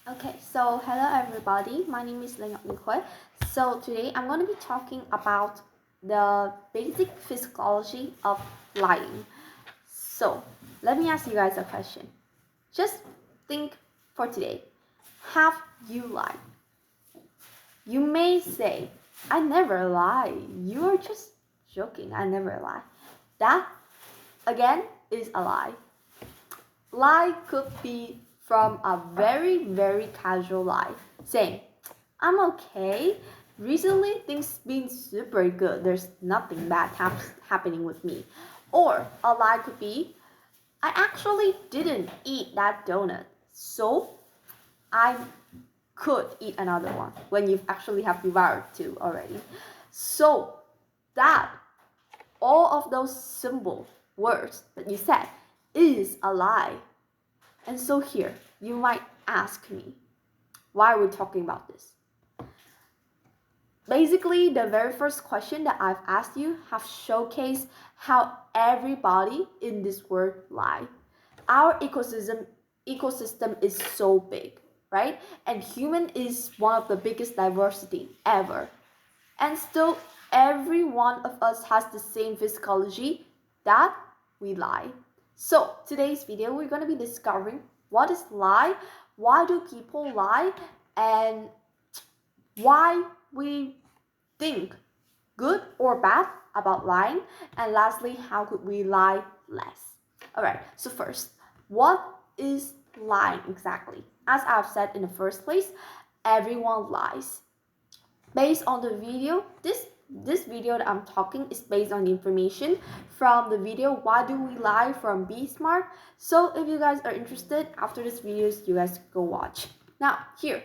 Okay, so hello everybody. My name is Leon Hui. So today I'm going to be talking about the basic physiology of lying. So let me ask you guys a question. Just think for today. Have you lied? You may say, I never lie. You are just joking. I never lie. That again is a lie. Lie could be from a very casual lie, saying, I'm okay. Recently, things been super good. There's nothing bad happening with me. Or a lie could be, I actually didn't eat that donut. So I could eat another one when you actually have devoured two already. So that all of those simple words that you said is a lie. And so here, you might ask me, why are we talking about this? Basically, the very first question that I've asked you have showcased how everybody in this world lie. Our ecosystem is so big, right? And human is one of the biggest diversity ever. And still, every one of us has the same physiology that we lie. So today's video, we're going to be discovering what is lie, why do people lie, and why we think good or bad about lying, and lastly, how could we lie less. All right, so first, what is lying exactly? As I've said in the first place, everyone lies. Based on the video, this video that I'm talking is based on the information from the video Why Do We Lie from Be Smart. So if you guys are interested, after this video, you guys go watch. Now here,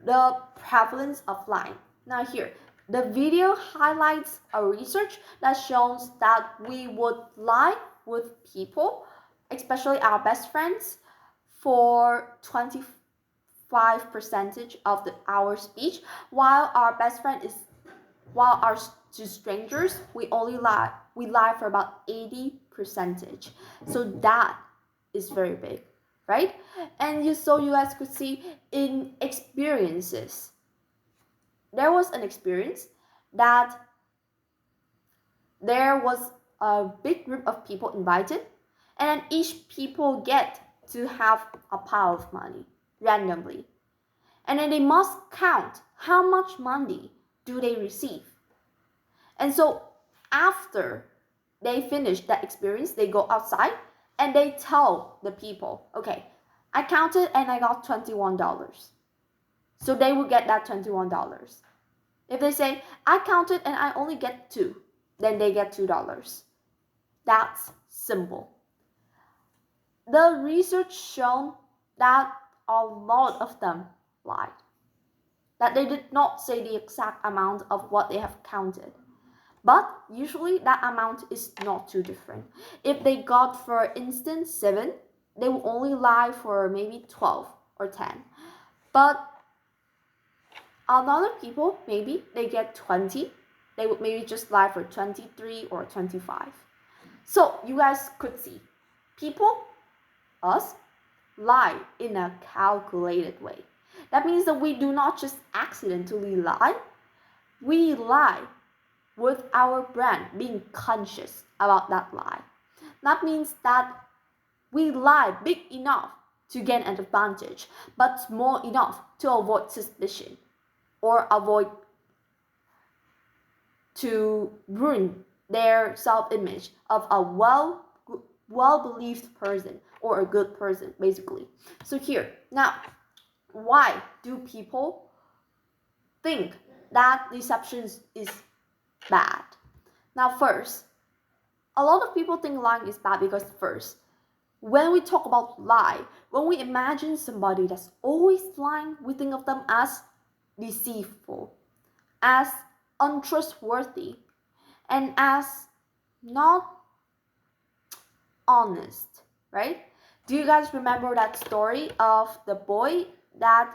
the prevalence of lying. Now here, the video highlights a research that shows that we would lie with people, especially our best friends, for 25% of our speech, while our best friend is while our to strangers we lie for about 80%. So that is very big, right? And you guys could see in experiences. There was an experience that there was a big group of people invited, and then each people get to have a pile of money randomly, and then they must count how much money do they receive. And so after they finish that experience, they go outside and they tell the people, okay, I counted and I got $21. So they will get that $21. If they say, I counted and I only get two, then they get $2. That's simple. The research shown that a lot of them lied, that they did not say the exact amount of what they have counted. But usually that amount is not too different. If they got, for instance, 7, they will only lie for maybe 12 or 10. But a lot of people, maybe they get 20, they would maybe just lie for 23 or 25. So you guys could see, people, us, lie in a calculated way. That means that we do not just accidentally lie, we lie with our brand being conscious about that lie. That means that we lie big enough to gain an advantage, but small enough to avoid suspicion or avoid to ruin their self-image of a well-believed person or a good person, basically. So here, now, why do people think that deception is bad? Now, first, a lot of people think lying is bad because first, when we talk about lie, when we imagine somebody that's always lying, we think of them as deceitful, as untrustworthy, and as not honest, right? Do you guys remember that story of the boy that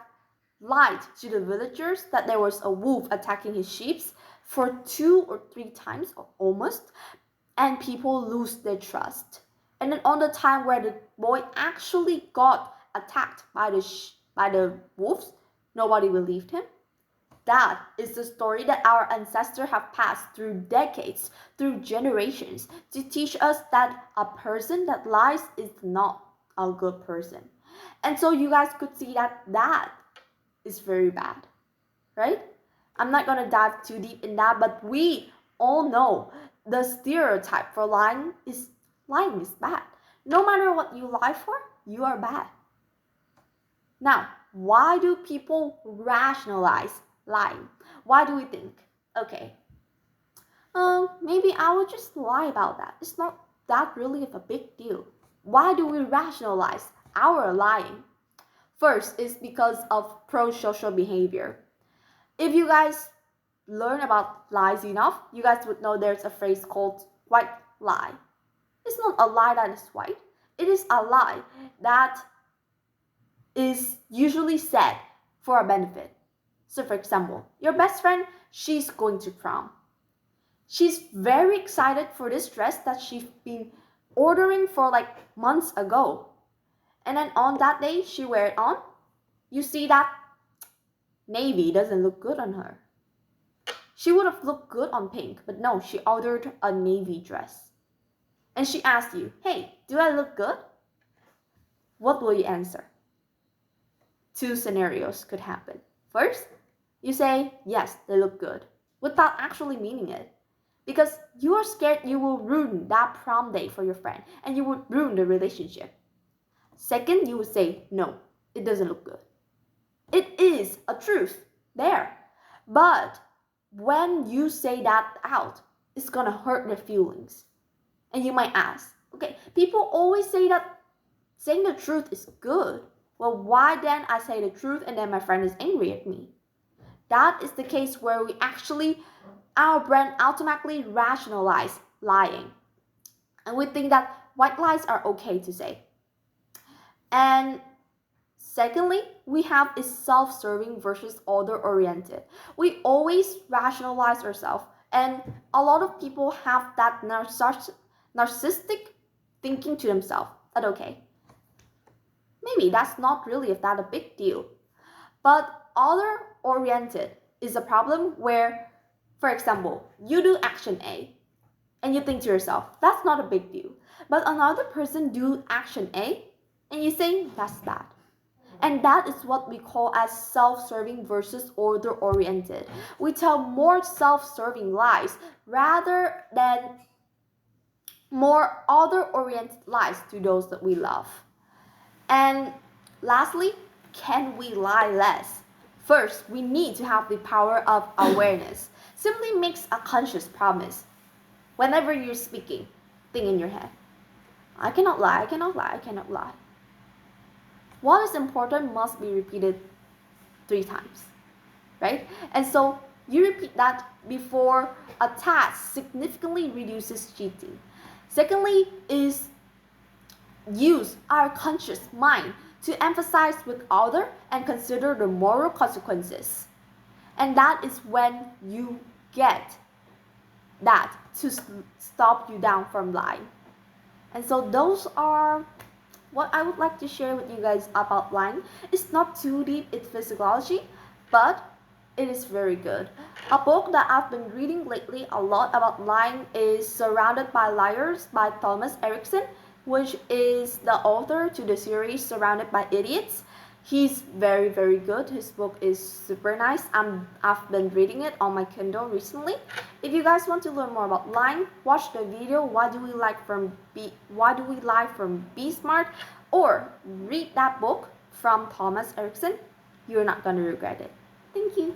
lied to the villagers that there was a wolf attacking his sheep for 2 or 3 times, or almost, and people lose their trust? And then on the time where the boy actually got attacked by by the wolves, nobody believed him. That is the story that our ancestors have passed through decades, through generations, to teach us that a person that lies is not a good person. And so you guys could see that that is very bad, right? I'm not gonna dive too deep in that, but we all know the stereotype for lying is bad. No matter what you lie for, you are bad. Now, why do people rationalize lying? Why do we think, okay, maybe I will just lie about that. It's not that really of a big deal. Why do we rationalize our lying? First is because of pro-social behavior. If you guys learn about lies enough, you guys would know there's a phrase called white lie. It's not a lie that is white. It is a lie that is usually said for a benefit. So for example, your best friend, she's going to prom. She's very excited for this dress that she's been ordering for like months ago. And then on that day, she wear it on. You see that navy doesn't look good on her. She would have looked good on pink, but no, she ordered a navy dress. And she asked you, hey, do I look good? What will you answer? Two scenarios could happen. First, you say, yes, they look good, without actually meaning it. Because you are scared you will ruin that prom day for your friend and you would ruin the relationship. Second, you would say, no, it doesn't look good. It is a truth there. But when you say that out, it's gonna hurt their feelings. And you might ask, okay, people always say that saying the truth is good. Well, why then I say the truth and then my friend is angry at me? That is the case where our brain automatically rationalize lying. And we think that white lies are okay to say. And secondly, we have is self-serving versus other-oriented. We always rationalize ourselves, and a lot of people have that narcissistic thinking to themselves that okay, maybe that's not really that a big deal. But other-oriented is a problem where, for example, you do action A, and you think to yourself, that's not a big deal. But another person do action A, and you think that's bad. And that is what we call as self-serving versus other-oriented. We tell more self-serving lies rather than more other-oriented lies to those that we love. And lastly, can we lie less? First, we need to have the power of awareness. Simply makes a conscious promise. Whenever you're speaking, think in your head, I cannot lie, I cannot lie, I cannot lie. What is important must be repeated 3 times, right? And so you repeat that before a task significantly reduces cheating. Secondly is use our conscious mind to emphasize with other and consider the moral consequences. And that is when you get that to stop you down from lying. And so those are what I would like to share with you guys about lying. It's not too deep, it's physiology, but it is very good. A book that I've been reading lately a lot about lying is Surrounded by Liars by Thomas Erikson, which is the author to the series Surrounded by Idiots. He's very, very good. His book is super nice. I've been reading it on my Kindle recently. If you guys want to learn more about lying, watch the video Why Do We Lie from Be Smart, or read that book from Thomas Erikson. You're not gonna regret it. Thank you.